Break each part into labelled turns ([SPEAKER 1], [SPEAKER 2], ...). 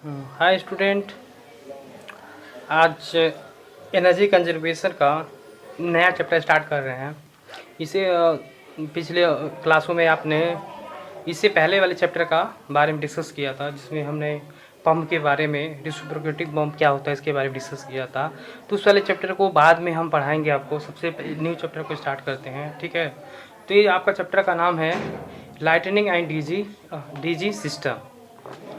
[SPEAKER 1] Hi student. आज energy conservation का नया चैप्टर स्टार्ट कर रहे हैं। इसे पिछले क्लासों में आपने इससे पहले वाले चैप्टर का बारे में डिस्कस किया था, जिसमें हमने पंप के बारे में, रेसिप्रोकेटिंग पंप क्या होता है इसके बारे में डिस्कस किया था। तो उस वाले चैप्टर को बाद में हम पढ़ाएंगे आपको। सबसे न्यू चैप्टर को स्टार्ट करते हैं, ठीक है। तो ये आपका चैप्टर का नाम है लाइटनिंग एंड डीजी सिस्टम,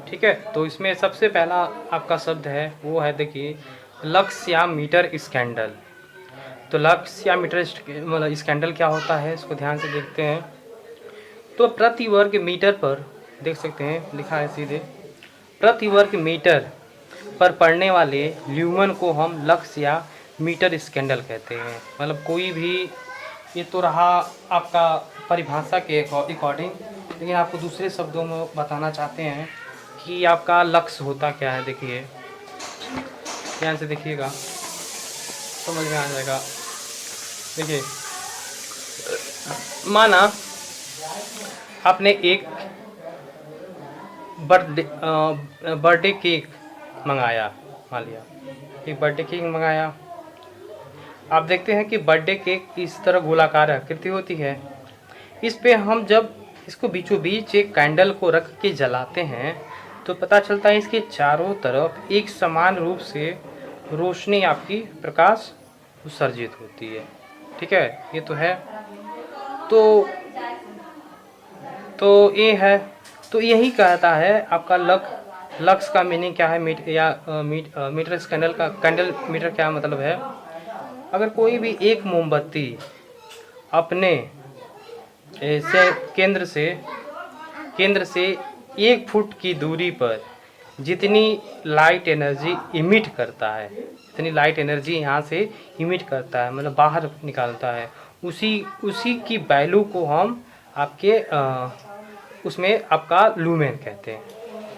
[SPEAKER 1] ठीक है। तो इसमें सबसे पहला आपका शब्द है वो है, देखिए, लक्स या मीटर स्कैंडल। तो लक्स या मीटर मतलब स्कैंडल क्या होता है, इसको ध्यान से देखते हैं। तो प्रति वर्ग मीटर पर देख सकते हैं, लिखा है सीधे, प्रति वर्ग मीटर पर पड़ने वाले ल्यूमन को हम लक्स या मीटर स्कैंडल कहते हैं। मतलब कोई भी, ये तो रहा आपका परिभाषा के अकॉर्डिंग, लेकिन आपको दूसरे शब्दों में बताना चाहते हैं कि आपका लक्ष्य होता क्या है। देखिए, ध्यान से देखिएगा, समझ में आ जाएगा। देखिए, माना आपने एक बर्थडे केक मंगाया, मान लिया एक बर्थडे केक मंगाया। आप देखते हैं कि बर्थडे केक इस तरह गोलाकार आकृति होती है। इस पे हम जब इसको बीचों बीच एक कैंडल को रख के जलाते हैं तो पता चलता है इसके चारों तरफ एक समान रूप से रोशनी, आपकी प्रकाश उत्सर्जित होती है, ठीक है। ये तो है। तो ये है। तो यही कहता है आपका लक्स का मीनिंग क्या है, मीटर स्कैंडल का, कैंडल मीटर क्या मतलब है। अगर कोई भी एक मोमबत्ती अपने से केंद्र से 1 फुट की दूरी पर जितनी लाइट एनर्जी इमिट करता है, जितनी लाइट एनर्जी यहाँ से इमिट करता है, मतलब बाहर निकालता है, उसी की वैल्यू को हम आपके उसमें आपका लूमेन कहते हैं,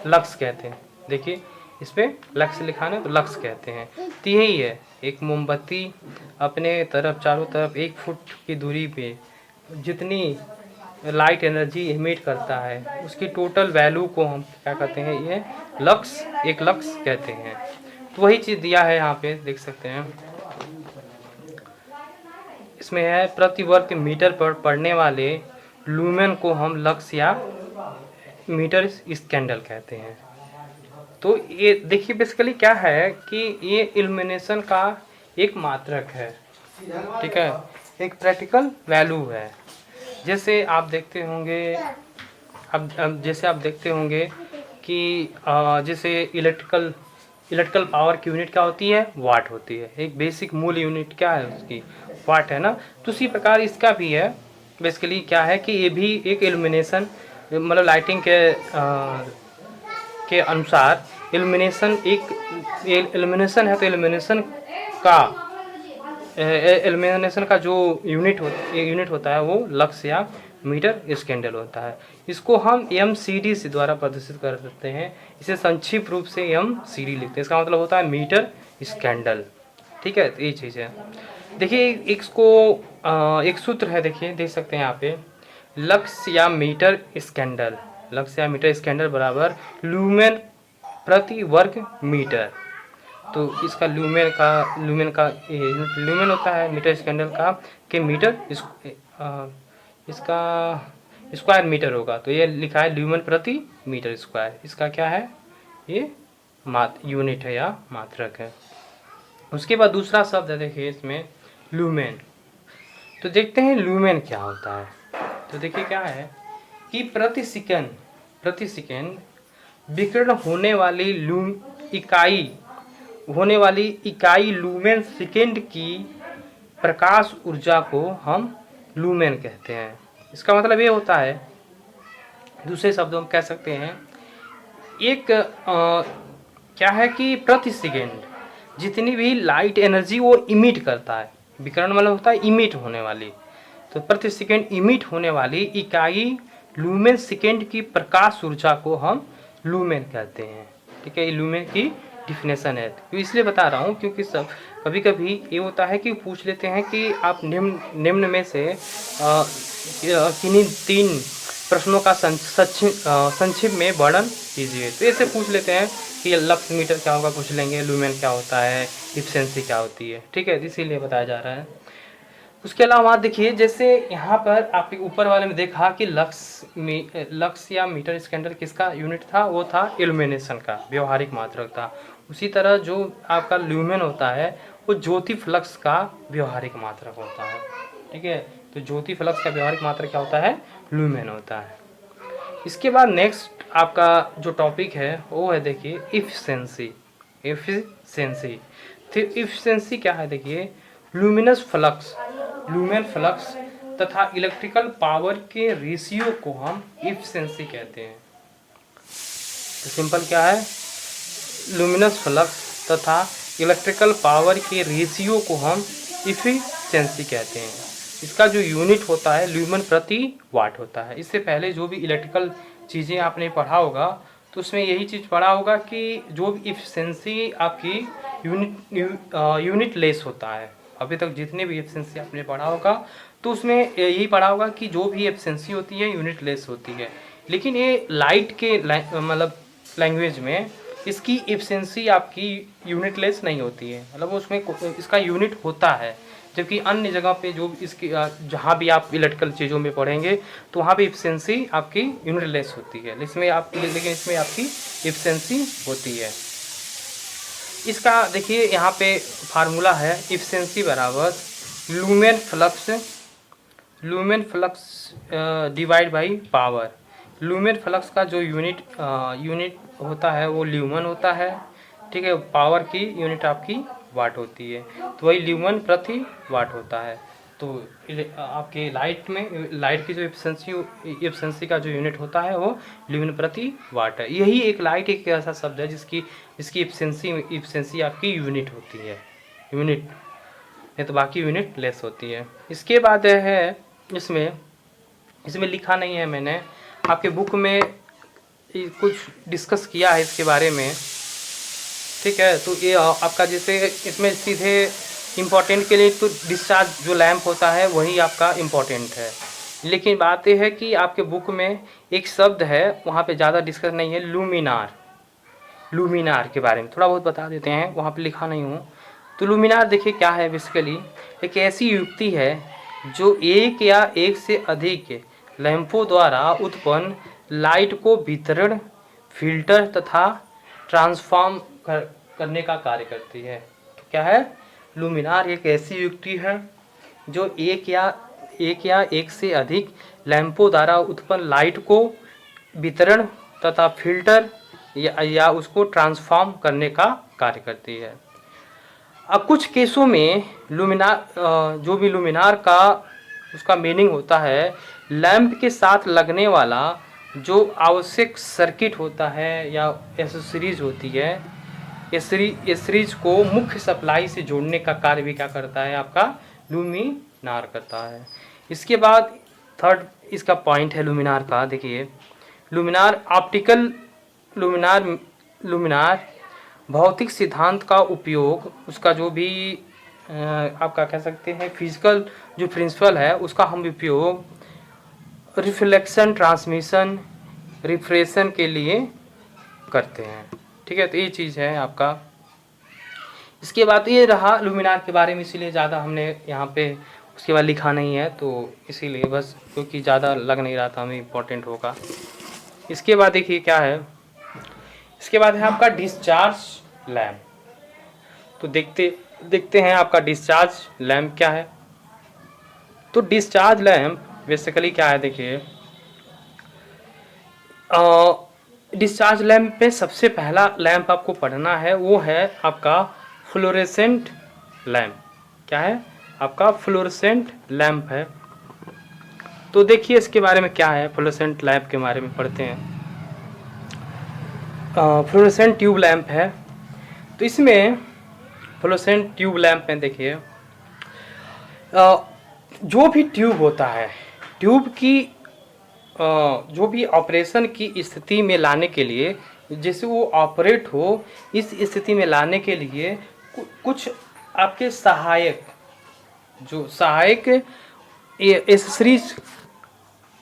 [SPEAKER 1] लक्स कहते हैं। देखिए, इस पर लक्स लिखा है, तो लक्स कहते हैं। तो यही है, एक मोमबत्ती अपने तरफ, चारों तरफ 1 फुट की दूरी पे जितनी लाइट एनर्जी इमिट करता है, उसकी टोटल वैल्यू को हम क्या कहते हैं, ये लक्स, एक लक्स कहते हैं। तो वही चीज़ दिया है यहाँ पे, देख सकते हैं। इसमें है प्रति वर्ग मीटर पर पड़ने वाले लूमेन को हम लक्स या मीटर स्कैंडल कहते हैं। तो ये देखिए, बेसिकली क्या है कि ये इल्यूमिनेशन का एक मात्रक है, ठीक है, एक प्रैक्टिकल वैल्यू है। जैसे आप देखते होंगे, अब जैसे आप देखते होंगे कि जैसे इलेक्ट्रिकल पावर की यूनिट क्या होती है, वाट होती है। एक बेसिक मूल यूनिट क्या है उसकी, वाट है ना। तो उसी प्रकार इसका भी है। बेसिकली क्या है कि ये भी एक इल्यूमिनेशन, मतलब लाइटिंग के अनुसार इल्यूमिनेशन इल्यूमिनेशन है। तो इल्यूमिनेशन का जो यूनिट होता है वो लक्स या मीटर स्कैंडल होता है। इसको हम MCD से द्वारा प्रदर्शित कर सकते हैं। इसे संक्षिप्त रूप से MCD लिखते हैं। इसका मतलब होता है मीटर स्कैंडल, ठीक है। तो ये चीज़ है। देखिए, एक सूत्र है, देखिए, देख सकते हैं यहाँ पे, लक्स या मीटर स्कैंडल बराबर लूमेन प्रति वर्ग मीटर। तो इसका लूमेन होता है मीटर स्कैंडल का, कि मीटर इसका स्क्वायर मीटर होगा। तो ये लिखा है ल्यूमेन प्रति मीटर स्क्वायर। इसका क्या है, ये यूनिट है या मात्रक है। उसके बाद दूसरा शब्द है, देखिए इसमें लूमेन। तो देखते हैं लूमेन क्या होता है। तो देखिए क्या है कि प्रति सेकंड विकिरण होने वाली इकाई लूमेन सेकंड की प्रकाश ऊर्जा को हम लूमेन कहते हैं। इसका मतलब ये होता है, दूसरे शब्दों में कह सकते हैं, एक क्या है कि प्रति सेकंड जितनी भी लाइट एनर्जी वो इमिट करता है, विकिरण मतलब होता है इमिट होने वाली, तो प्रति सेकंड इमिट होने वाली इकाई लूमेन सेकंड की प्रकाश ऊर्जा को हम लूमेन कहते हैं, ठीक है। ये लूमेन की डिफिनेशन है। तो इसलिए बता रहा हूँ क्योंकि सब कभी कभी ये होता है कि पूछ लेते हैं कि आप निम्न में से किन्हीं 3 प्रश्नों का संक्षिप्त में वर्णन कीजिए। तो ऐसे पूछ लेते हैं कि लक्स मीटर क्या होगा पूछ लेंगे, लुमेन क्या होता है, इफिशिएंसी क्या होती है, ठीक है, इसीलिए बताया जा रहा है। उसके अलावा देखिए, जैसे यहाँ पर आपके ऊपर वाले में देखा कि लक्स या मीटर स्कैंडर किसका यूनिट था, वो था इल्यूमिनेशन का व्यवहारिक मात्रक था। उसी तरह जो आपका ल्यूमेन होता है वो ज्योति फ्लक्स का व्यवहारिक मात्रक होता है, ठीक है। तो ज्योति फ्लक्स का व्यवहारिक मात्रक क्या होता है, ल्यूमेन होता है। इसके बाद नेक्स्ट आपका जो टॉपिक है वो है देखिए इफिशिएंसी। इफिशिएंसी तो इफिशिएंसी क्या है, देखिए लुमिनस फ्लक्स, लुमेन फ्लक्स तथा इलेक्ट्रिकल पावर के रेशियो को हम इफिशिएंसी कहते हैं। तो सिंपल क्या है, लुमिनस फ्लक्स तथा इलेक्ट्रिकल पावर के रेशियो को हम इफिशिएंसी कहते हैं। इसका जो यूनिट होता है ल्यूमन प्रति वाट होता है। इससे पहले जो भी इलेक्ट्रिकल चीज़ें आपने पढ़ा होगा तो उसमें यही चीज़ पढ़ा होगा कि जो भी इफिशिएंसी आपकी यूनिट लेस होता है। अभी तक जितने भी एफिशिएंसी आपने पढ़ा होगा तो उसमें यही पढ़ा होगा कि जो भी एफिशिएंसी होती है यूनिट लेस होती है। लेकिन ये लाइट के मतलब लैंग्वेज में इसकी एफिशिएंसी आपकी यूनिट लेस नहीं होती है, मतलब उसमें इसका यूनिट होता है। जबकि अन्य जगह पे जो इसकी जहाँ भी आप इलेक्ट्रिकल चीज़ों में पढ़ेंगे तो वहाँ पे एफिशिएंसी आपकी यूनिट लेस होती है, लेकिन इसमें आपकी एफिशिएंसी होती है। इसका देखिए यहाँ पे फार्मूला है, एफिशिएंसी बराबर lumen flux divide by power. Lumen flux का जो यूनिट होता है वो ल्यूमन होता है, ठीक है। पावर की यूनिट आपकी वाट होती है, तो वही ल्यूमन प्रति वाट होता है। तो आपके लाइट की जो एफिशिएंसी का जो यूनिट होता है वो ल्यूमन प्रति वाट है। यही एक लाइट एक ऐसा शब्द है जिसकी एफिशिएंसी आपकी यूनिट होती है, यूनिट नहीं तो बाकी यूनिट लेस होती है। इसके बाद है इसमें लिखा नहीं है मैंने, आपके बुक में कुछ डिस्कस किया है इसके बारे में, ठीक है। तो ये आपका जैसे इसमें सीधे इम्पोर्टेंट के लिए तो डिस्चार्ज जो लैंप होता है वही आपका इम्पोर्टेंट है। लेकिन बात यह है कि आपके बुक में एक शब्द है वहाँ पे ज़्यादा डिस्कस नहीं है, लुमिनार के बारे में थोड़ा बहुत बता देते हैं, वहाँ पे लिखा नहीं हूँ। तो लुमिनार देखिए क्या है, बेसिकली एक ऐसी युक्ति है जो एक या एक से अधिक लैंपों द्वारा उत्पन्न लाइट को वितरण, फिल्टर तथा ट्रांसफॉर्म करने का कार्य करती है। तो क्या है, लुमिनार एक ऐसी युक्ति है जो एक या एक से अधिक लैंपों द्वारा उत्पन्न लाइट को वितरण तथा फिल्टर या उसको ट्रांसफॉर्म करने का कार्य करती है। अब कुछ केसों में जो भी लुमिनार का उसका मीनिंग होता है लैंप के साथ लगने वाला जो आवश्यक सर्किट होता है या एसेसरीज होती है, एसेसरीज को मुख्य सप्लाई से जोड़ने का कार्य भी क्या करता है, आपका लुमिनार करता है। इसके बाद थर्ड इसका पॉइंट है लुमिनार का, देखिए लुमिनार ऑप्टिकल लुमिनार भौतिक सिद्धांत का उपयोग, उसका जो भी आपका कह सकते हैं फिजिकल जो प्रिंसिपल है उसका हम उपयोग रिफ्लेक्शन, ट्रांसमिशन, रिफ्रेक्शन के लिए करते हैं, ठीक है। तो ये चीज़ है आपका। इसके बाद ये रहा लुमिनार के बारे में, इसीलिए ज़्यादा हमने यहाँ पे उसके बाद लिखा नहीं है, तो इसीलिए बस क्योंकि ज़्यादा लग नहीं रहा था हमें इम्पोर्टेंट होगा। इसके बाद देखिए क्या है, इसके बाद है आपका डिस्चार्ज लैम्प। तो देखते हैं आपका डिस्चार्ज लैम्प क्या है। तो डिस्चार्ज लैम्प बेसिकली क्या है, देखिए डिस्चार्ज लैम्प में सबसे पहला लैम्प आपको पढ़ना है वो है आपका फ्लोरेसेंट लैम्प। क्या है, आपका फ्लोरेसेंट लैम्प है। तो देखिए इसके बारे में क्या है, फ्लोरेसेंट लैम्प के बारे में पढ़ते हैं। फ्लोरेसेंट ट्यूब लैम्प है। तो इसमें फ्लोरेसेंट ट्यूब लैम्प में देखिए जो भी ट्यूब होता है, ट्यूब की जो भी ऑपरेशन की स्थिति में लाने के लिए, जैसे वो ऑपरेट हो इस स्थिति में लाने के लिए कुछ आपके सहायक एसेसरीज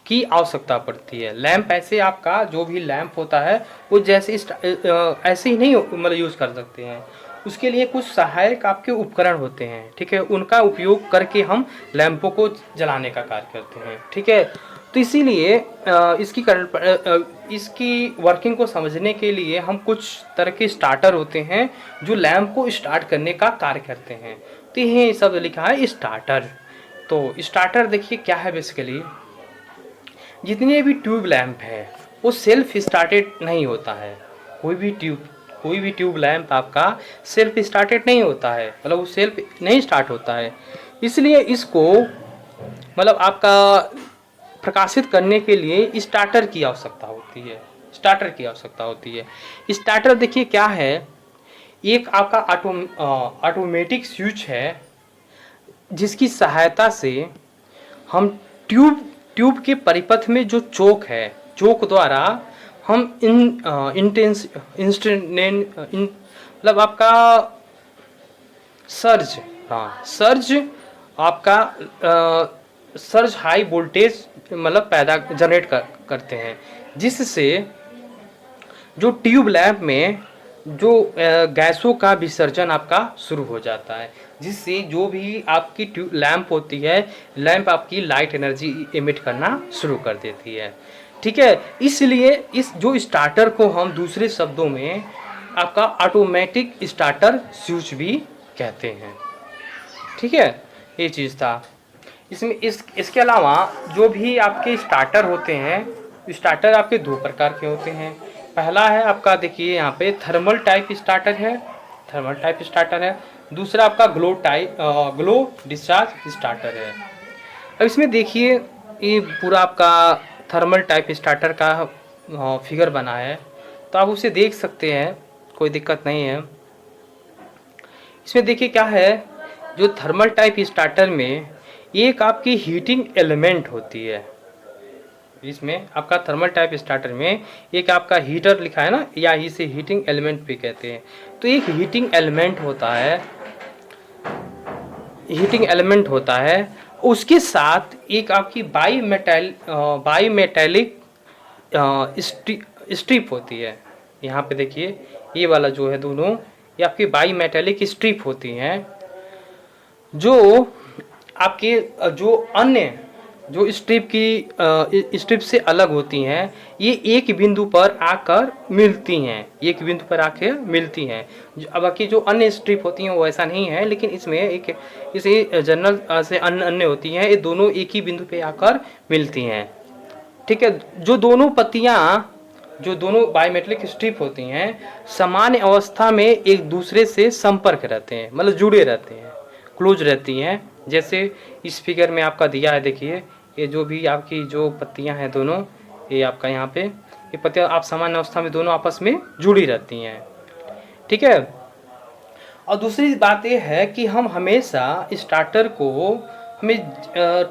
[SPEAKER 1] की आवश्यकता पड़ती है। लैंप ऐसे आपका जो भी लैंप होता है वो जैसे ऐसे ही नहीं मतलब यूज़ कर सकते हैं, उसके लिए कुछ सहायक आपके उपकरण होते हैं, ठीक है, उनका उपयोग करके हम लैंपों को जलाने का कार्य करते हैं, ठीक है। तो इसीलिए इसकी वर्किंग को समझने के लिए हम कुछ तरह के स्टार्टर होते हैं जो लैंप को स्टार्ट करने का कार्य करते हैं। तो ये शब्द लिखा है स्टार्टर। तो स्टार्टर देखिए क्या है, बेसिकली जितने भी ट्यूब लैंप है वो सेल्फ स्टार्टेड नहीं होता है। कोई भी ट्यूब लैंप आपका सेल्फ स्टार्टेड नहीं होता है, मतलब वो सेल्फ नहीं स्टार्ट होता है। इसलिए इसको मतलब आपका प्रकाशित करने के लिए स्टार्टर की आवश्यकता होती है। स्टार्टर देखिए क्या है, एक आपका ऑटोमेटिक स्विच है जिसकी सहायता से हम ट्यूब के परिपथ में जो चोक है, चोक द्वारा हम मतलब आपका सर्ज आपका सर्ज हाई वोल्टेज मतलब पैदा जनरेट करते हैं, जिससे जो ट्यूब लैंप में जो गैसों का विसर्जन आपका शुरू हो जाता है, जिससे जो भी आपकी ट्यूब लैंप होती है, लैंप आपकी लाइट एनर्जी एमिट करना शुरू कर देती है, ठीक है। इसलिए इस जो स्टार्टर को हम दूसरे शब्दों में आपका ऑटोमेटिक स्टार्टर स्विच भी कहते हैं, ठीक है। ये चीज़ था इसमें। इसके अलावा जो भी आपके स्टार्टर होते हैं, स्टार्टर आपके दो प्रकार के होते हैं। पहला है आपका देखिए यहाँ पे थर्मल टाइप स्टार्टर है, दूसरा आपका ग्लो डिस्चार्ज स्टार्टर है। अब इसमें देखिए ये पूरा आपका थर्मल टाइप स्टार्टर का फिगर बना है, तो आप उसे देख सकते हैं, कोई दिक्कत नहीं है। इसमें देखिए क्या है, जो थर्मल टाइप स्टार्टर में एक आपकी हीटिंग एलिमेंट होती है। इसमें आपका थर्मल टाइप स्टार्टर में एक आपका हीटर लिखा है ना, या इसे हीटिंग एलिमेंट भी कहते हैं। तो एक हीटिंग एलिमेंट होता है, उसके साथ एक आपकी बाईमेटेलिक स्ट्रिप होती है। यहाँ पे देखिए ये वाला जो है दोनों, ये आपकी बाईमेटेलिक स्ट्रिप होती हैं, जो आपके जो अन्य जो स्ट्रिप से अलग होती हैं, ये एक बिंदु पर आकर मिलती हैं। अब बाकी जो अन्य स्ट्रिप होती हैं वो ऐसा नहीं है, लेकिन इसमें इसे जनरल से अन्य होती हैं, ये दोनों एक ही बिंदु पे आकर मिलती हैं, ठीक है। जो दोनों बायोमेट्रिक स्ट्रिप होती हैं सामान्य अवस्था में एक दूसरे से संपर्क रहते हैं, मतलब जुड़े रहते हैं, क्लोज रहती हैं। जैसे इस फिगर में आपका दिया है, देखिए ये जो भी आपकी जो पत्तियां हैं दोनों, ये आपका यहाँ पे ये पत्तियां आप सामान्य अवस्था में दोनों आपस में जुड़ी रहती हैं, ठीक है। और दूसरी बात ये है कि हम हमेशा स्टार्टर को हमें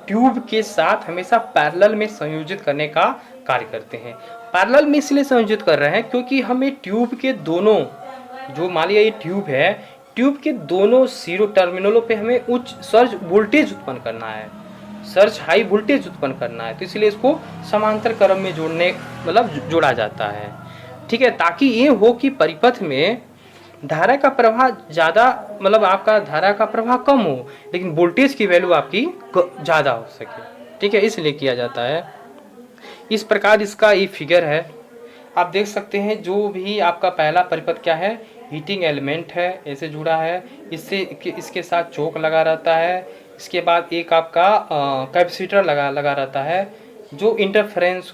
[SPEAKER 1] ट्यूब के साथ हमेशा पैरेलल में संयोजित करने का कार्य करते हैं। पैरेलल में इसलिए संयोजित कर रहे हैं क्योंकि हमें ट्यूब के दोनों, जो मान लिया ये ट्यूब है, ट्यूब के दोनों जीरो टर्मिनलों पे हमें उच्च सर्ज वोल्टेज उत्पन्न करना है, सर्ज हाई वोल्टेज उत्पन्न करना है। तो इसलिए इसको समांतर क्रम में जोड़ा जाता है, ठीक है, ताकि ये हो कि परिपथ में धारा का प्रवाह ज़्यादा, मतलब आपका धारा का प्रवाह कम हो, लेकिन वोल्टेज की वैल्यू आपकी ज़्यादा हो सके, ठीक है, इसलिए किया जाता है। इस प्रकार इसका ये फिगर है, आप देख सकते हैं। जो भी आपका पहला परिपथ क्या है, हीटिंग एलिमेंट है, ऐसे जुड़ा है, इसके साथ चोक लगा रहता है। इसके बाद एक आपका कैपेसिटर लगा रहता है, जो इंटरफेरेंस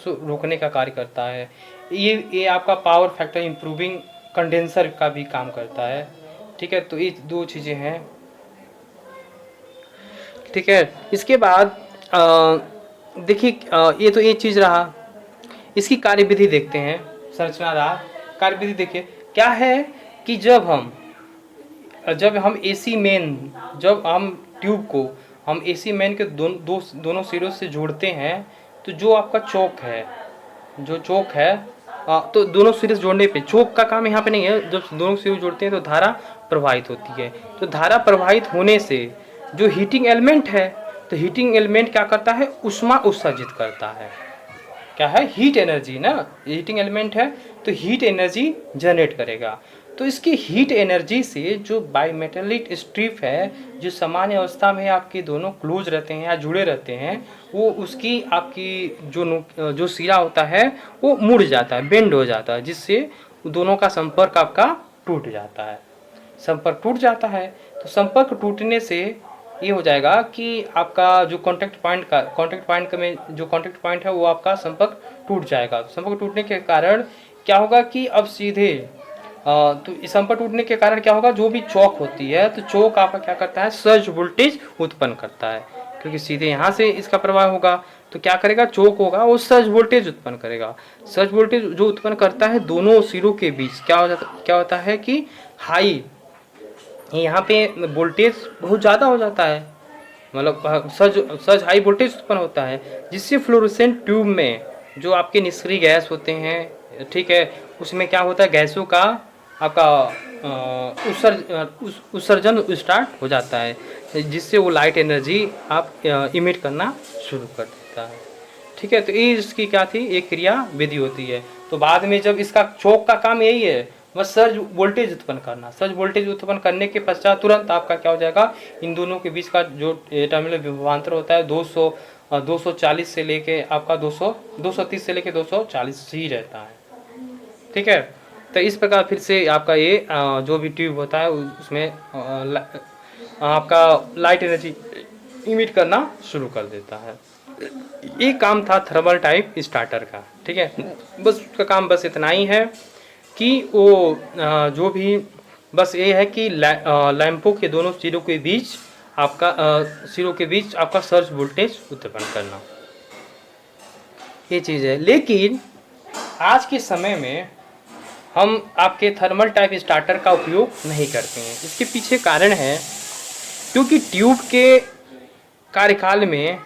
[SPEAKER 1] रोकने का कार्य करता है। ये आपका पावर फैक्टर इम्प्रूविंग कंडेंसर का भी काम करता है, ठीक है। तो ये दो चीज़ें हैं, ठीक है। इसके बाद देखिए ये तो एक चीज़ रहा, इसकी कार्यविधि देखते हैं। संरचना रहा, कार्यविधि देखिए क्या है कि जब हम एसी मेन, जब हम ट्यूब को हम एसी मेन के दोनों सिरों से जोड़ते हैं, तो जो आपका चोक है, तो दोनों सिरे से जोड़ने पे चोक का काम यहाँ पे नहीं है। जब दोनों सिरे जोड़ते हैं तो धारा प्रवाहित होती है। तो धारा प्रवाहित होने से जो हीटिंग एलिमेंट है तो हीटिंग एलिमेंट क्या करता है, ऊष्मा उत्सर्जित करता है। क्या है, हीट एनर्जी ना, हीटिंग एलिमेंट है तो हीट एनर्जी जनरेट करेगा। तो इसकी हीट एनर्जी से जो बाइमेटेलिक स्ट्रिप है, जो सामान्य अवस्था में आपके दोनों क्लोज रहते हैं या जुड़े रहते हैं, वो उसकी आपकी जो सिरा होता है वो मुड़ जाता है, बेंड हो जाता है, जिससे दोनों का संपर्क आपका टूट जाता है। संपर्क टूट जाता है तो संपर्क टूटने से ये हो जाएगा कि आपका जो कॉन्टैक्ट पॉइंट में जो कॉन्टैक्ट पॉइंट है वो आपका संपर्क टूट जाएगा। संपर्क टूटने के कारण क्या होगा कि अब सीधे तो इस संपर्क टूटने के कारण क्या होगा, जो भी चौक होती है तो चौक आपका क्या करता है, सर्ज वोल्टेज उत्पन्न करता है, क्योंकि सीधे यहाँ से इसका प्रवाह होगा तो क्या करेगा, चौक होगा वो सर्ज वोल्टेज उत्पन्न करेगा। सर्ज वोल्टेज जो उत्पन्न करता है दोनों सिरों के बीच क्या होता है कि हाई, यहाँ पे वोल्टेज बहुत ज़्यादा हो जाता है, मतलब सर्ज हाई वोल्टेज उत्पन्न होता है, जिससे फ्लोरोसेंट ट्यूब में जो आपके निष्क्रिय गैस होते हैं, ठीक है, उसमें क्या होता है, गैसों का आपका उत्सर्जन स्टार्ट हो जाता है, जिससे वो लाइट एनर्जी आप इमिट करना शुरू कर देता है। ठीक है, तो ये इसकी क्या थी, एक क्रिया विधि होती है। तो बाद में जब इसका चौक का काम यही है, बस सर्ज वोल्टेज उत्पन्न करना। सर्ज वोल्टेज उत्पन्न करने के पश्चात तुरंत आपका क्या हो जाएगा, इन दोनों के बीच का जो टर्मिनल विभवांतर होता है 240 से लेके आपका 230 से लेके 240 ही रहता है। ठीक है, तो इस प्रकार फिर से आपका ये जो भी ट्यूब होता है उसमें आपका लाइट एनर्जी इमिट करना शुरू कर देता है। ये काम था थर्मल टाइप स्टार्टर का। ठीक है, बस उसका काम बस इतना ही है कि वो जो भी बस ये है कि लैंपों के दोनों सिरों के बीच आपका सर्ज वोल्टेज उत्पन्न करना, ये चीज़ है। लेकिन आज के समय में हम आपके थर्मल टाइप स्टार्टर का उपयोग नहीं करते हैं। इसके पीछे कारण है क्योंकि ट्यूब के कार्यकाल में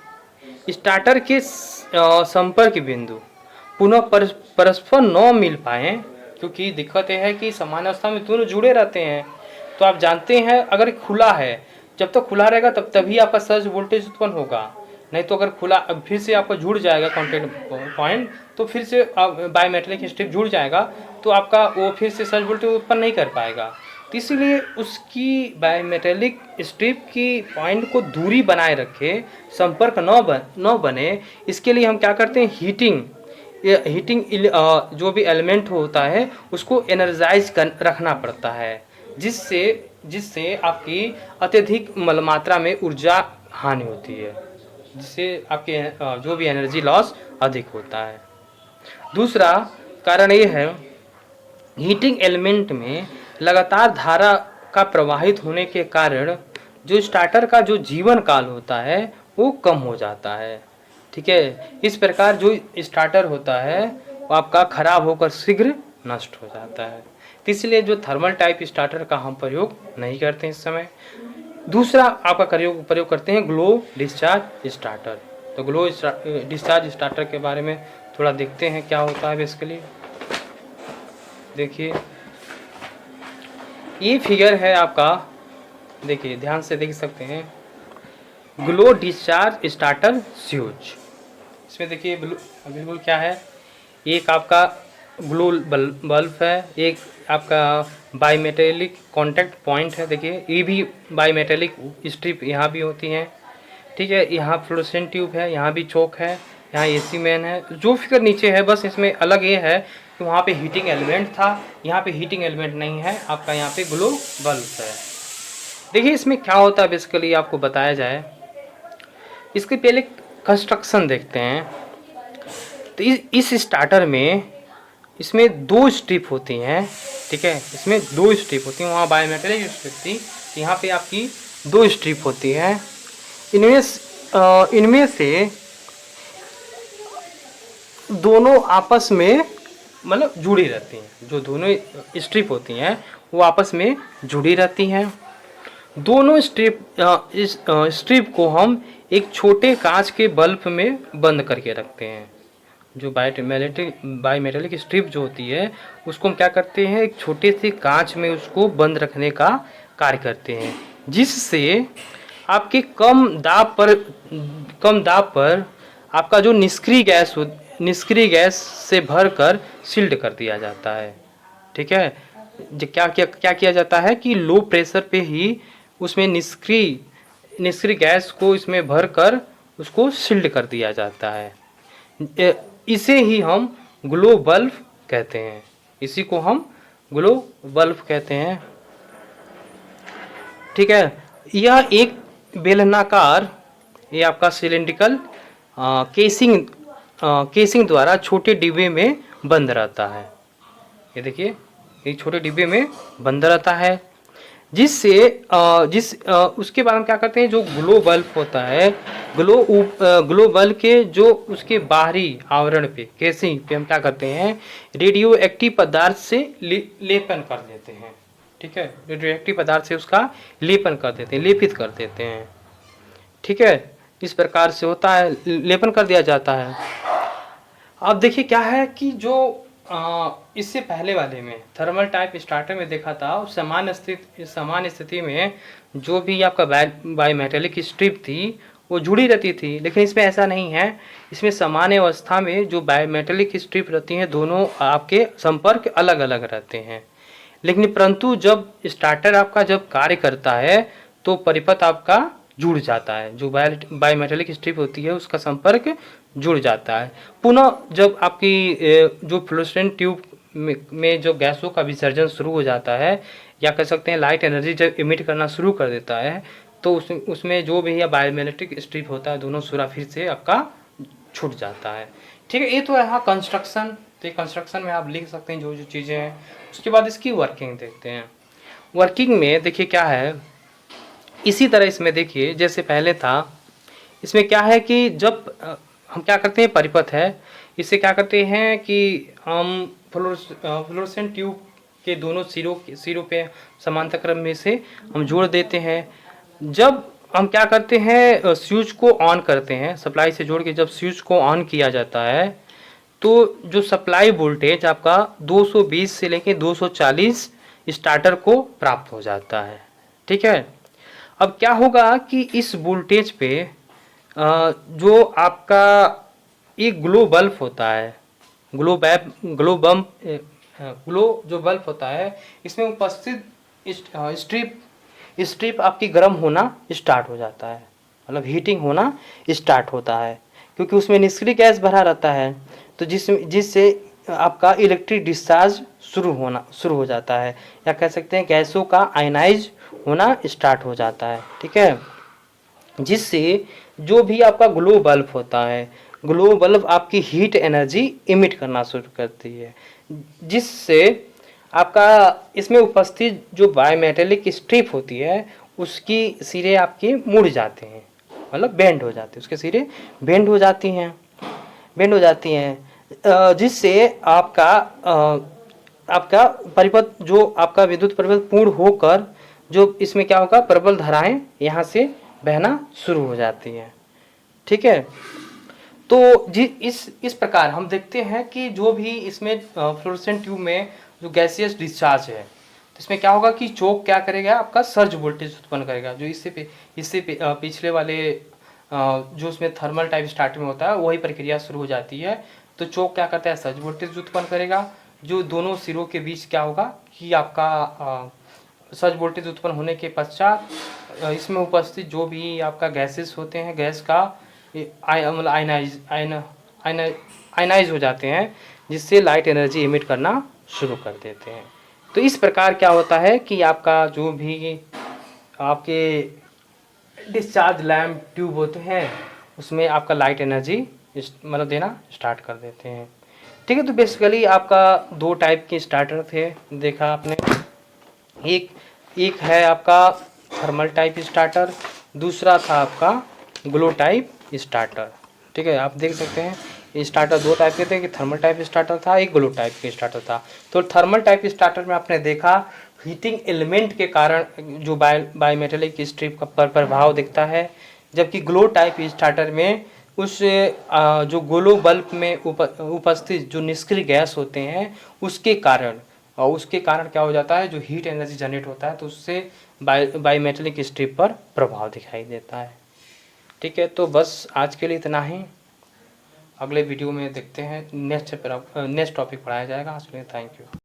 [SPEAKER 1] स्टार्टर के संपर्क बिंदु पुनः परस्पर न मिल पाए, क्योंकि दिक्कत यह है कि सामान्य अवस्था में दोनों जुड़े रहते हैं। तो आप जानते हैं अगर खुला है, जब तक खुला रहेगा तभी आपका सर्ज वोल्टेज उत्पन्न होगा, नहीं तो अगर खुला फिर से आपका जुड़ जाएगा कॉन्टैक्ट पॉइंट, तो फिर से बायोमेटेलिक स्ट्रिप जुड़ जाएगा तो आपका वो फिर से सर्ज वोल्टेज उत्पन्न नहीं कर पाएगा। तो इसीलिए उसकी बायोमेटेलिक स्ट्रिप की पॉइंट को दूरी बनाए रखे, संपर्क न बने, इसके लिए हम क्या करते हैं, हीटिंग जो भी एलिमेंट होता है उसको एनर्जाइज रखना पड़ता है, जिससे आपकी अत्यधिक मात्रा में ऊर्जा हानि होती है, जिससे आपके जो भी एनर्जी लॉस अधिक होता है। दूसरा कारण ये है, हीटिंग एलिमेंट में लगातार धारा का प्रवाहित होने के कारण जो स्टार्टर का जो जीवन काल होता है वो कम हो जाता है। ठीक है, इस प्रकार जो स्टार्टर होता है वो आपका खराब होकर शीघ्र नष्ट हो जाता है। तो इसलिए जो थर्मल टाइप स्टार्टर का हम प्रयोग नहीं करते हैं इस समय। दूसरा आपका प्रयोग करते हैं ग्लो डिस्चार्ज स्टार्टर। तो ग्लो डिस्चार्ज स्टार्टर के बारे में थोड़ा देखते हैं क्या होता है बेसिकली। देखिए ये फिगर है आपका, देखिए ध्यान से देख सकते हैं, ग्लो डिस्चार्ज स्टार्टर स्विच। इसमें देखिए बिल्कुल क्या है, एक आपका ग्लो बल्ब है, एक आपका बाईमेटेलिक कांटेक्ट पॉइंट है। देखिए ये भी बाईमेटेलिक स्ट्रिप यहाँ भी होती हैं। ठीक है, यहाँ फ्लोरोसेंट ट्यूब है, यहाँ भी चौक है, यहाँ एसी मेन है। जो फिगर नीचे है बस इसमें अलग ये है कि वहाँ पे हीटिंग एलिमेंट था, यहाँ पे हीटिंग एलिमेंट नहीं है, आपका यहाँ पे ग्लो बल्ब है। देखिए इसमें क्या होता है बेसिकली आपको बताया जाए, इसके पहले कंस्ट्रक्शन देखते हैं। तो इस स्टार्टर में इसमें 2 स्ट्रिप होती हैं। ठीक है, इसमें 2 स्ट्रिप होती हैं, वहाँ बायोमेटेलिक स्ट्रिप थी, तो यहाँ पे आपकी 2 स्ट्रिप होती हैं। इनमें से दोनों आपस में मतलब जुड़ी रहती हैं। जो दोनों स्ट्रिप होती हैं वो आपस में जुड़ी रहती हैं। दोनों स्ट्रिप को हम एक छोटे कांच के बल्ब में बंद करके रखते हैं। जो बायोमेटेलिक स्ट्रिप जो होती है उसको हम क्या करते हैं, एक छोटे से कांच में उसको बंद रखने का कार्य करते हैं, जिससे आपके कम दाब पर आपका जो निष्क्रिय गैस से भरकर सील्ड कर दिया जाता है। ठीक है, क्या किया जाता है कि लो प्रेशर पे ही उसमें निष्क्रिय गैस को इसमें भरकर उसको सील्ड कर दिया जाता है। इसे ही हम ग्लो बल्ब कहते हैं। इसी को हम ग्लो बल्ब कहते हैं। ठीक है, यह एक बेलनाकार, ये आपका सिलेंड्रिकल केसिंग द्वारा छोटे डिब्बे में बंद रहता है। ये देखिए, एक छोटे डिब्बे में बंद रहता है, उसके बाद हम क्या करते हैं, जो ग्लो बल्ब होता है, ग्लो बल्ब के जो उसके बाहरी आवरण पे, केसिंग पे हम क्या करते हैं, रेडियो एक्टिव पदार्थ से लेपन कर देते हैं। ठीक है, रेडियो एक्टिव पदार्थ से उसका लेपन कर देते हैं, लेपित कर देते हैं। ठीक है, इस प्रकार से होता है, लेपन कर दिया जाता है। अब देखिए क्या है कि जो इससे पहले वाले में थर्मल टाइप स्टार्टर में देखा था, सामान्य स्थिति में जो भी आपका बायोमेटेलिक स्ट्रिप थी वो जुड़ी रहती थी, लेकिन इसमें ऐसा नहीं है। इसमें सामान्य अवस्था में जो बायोमेटेलिक स्ट्रिप रहती हैं, दोनों आपके संपर्क अलग अलग रहते हैं। लेकिन परंतु जब स्टार्टर आपका जब कार्य करता है तो परिपथ आपका जुड़ जाता है, जो बायोमेटेलिक स्ट्रिप होती है उसका संपर्क जुड़ जाता है। पुनः जब आपकी जो फ्लोरोसेंट ट्यूब में जो गैसों का विसर्जन शुरू हो जाता है, या कह सकते हैं लाइट एनर्जी जब इमिट करना शुरू कर देता है, तो उसमें जो भी बायोमेटेलिक स्ट्रिप होता है, दोनों सूरा फिर से आपका छूट जाता है। ठीक है, ये तो रहा कंस्ट्रक्शन। तो कंस्ट्रक्शन में आप लिख सकते हैं जो जो चीज़ें हैं। उसके बाद इसकी वर्किंग देखते हैं। वर्किंग में देखिए क्या है, इसी तरह इसमें देखिए जैसे पहले था, इसमें क्या है कि जब हम क्या करते हैं, परिपथ है, इससे क्या करते हैं कि हम फ्लोरोसेंट ट्यूब के दोनों सिरों पे समांतर क्रम में से हम जोड़ देते हैं। जब हम क्या करते हैं, स्विच को ऑन करते हैं, सप्लाई से जोड़ के जब स्विच को ऑन किया जाता है, तो जो सप्लाई वोल्टेज आपका 220 से लेके 240 स्टार्टर को प्राप्त हो जाता है। ठीक है, अब क्या होगा कि इस वोल्टेज पे जो आपका एक ग्लो बल्ब होता है, ग्लो जो बल्ब होता है, इसमें उपस्थित स्ट्रिप आपकी गर्म होना स्टार्ट हो जाता है, मतलब हीटिंग होना स्टार्ट होता है, क्योंकि उसमें निष्क्रिय गैस भरा रहता है। तो जिससे आपका इलेक्ट्रिक डिस्चार्ज शुरू हो जाता है, या कह सकते हैं गैसों का आयनाइज होना स्टार्ट हो जाता है। ठीक है, जिससे जो भी आपका ग्लो बल्ब होता है, ग्लो बल्ब आपकी हीट एनर्जी इमिट करना शुरू करती है, जिससे आपका इसमें उपस्थित जो बायोमेटेलिक स्ट्रिप होती है उसकी सिरे आपके मुड़ जाते हैं, मतलब बेंड हो जाते हैं, उसके सिरे बेंड हो जाती हैं, जिससे आपका परिपथ, जो आपका विद्युत परिपथ पूर्ण होकर जो इसमें क्या होगा, प्रबल धाराएं यहाँ से बहना शुरू हो जाती हैं। ठीक है, तो इस प्रकार हम देखते हैं कि जो भी इसमें फ्लोरोसेंट ट्यूब में जो गैसियस डिस्चार्ज है, तो इसमें क्या होगा कि चोक क्या करेगा, आपका सर्ज वोल्टेज उत्पन्न करेगा, जो इससे पिछले वाले जो उसमें थर्मल टाइप स्टार्ट में होता है वही प्रक्रिया शुरू हो जाती है। तो चोक क्या करता है, सर्ज वोल्टेज उत्पन्न करेगा, जो दोनों सिरों के बीच क्या होगा कि आपका सर्ज वोल्टेज उत्पन्न होने के पश्चात इसमें उपस्थित जो भी आपका गैसेस होते हैं, गैस का आयनाइज हो जाते हैं, जिससे लाइट एनर्जी इमिट करना शुरू कर देते हैं। तो इस प्रकार क्या होता है कि आपका जो भी आपके डिस्चार्ज लैम्प ट्यूब होते हैं उसमें आपका लाइट एनर्जी मतलब देना स्टार्ट कर देते हैं। ठीक है, तो बेसिकली आपका दो टाइप के स्टार्टर थे, देखा आपने। एक है आपका थर्मल टाइप स्टार्टर, दूसरा था आपका ग्लो टाइप स्टार्टर। ठीक है, आप देख सकते हैं स्टार्टर दो टाइप के थे, कि थर्मल टाइप स्टार्टर था, एक ग्लो टाइप के स्टार्टर था। तो थर्मल टाइप स्टार्टर में आपने देखा हीटिंग एलिमेंट के कारण जो बायोमेटेलिक स्ट्रिप का प्रभाव दिखता है, जबकि ग्लो टाइप स्टार्टर में उस जो ग्लो बल्ब में उपस्थित जो निष्क्रिय गैस होते हैं उसके कारण और उसके कारण क्या हो जाता है, जो हीट एनर्जी जनरेट होता है तो उससे बायोमेटेलिक स्ट्रिप पर प्रभाव दिखाई देता है। ठीक है, तो बस आज के लिए इतना ही। अगले वीडियो में देखते हैं, नेक्स्ट टॉपिक पढ़ाया जाएगा। आज के लिए थैंक यू।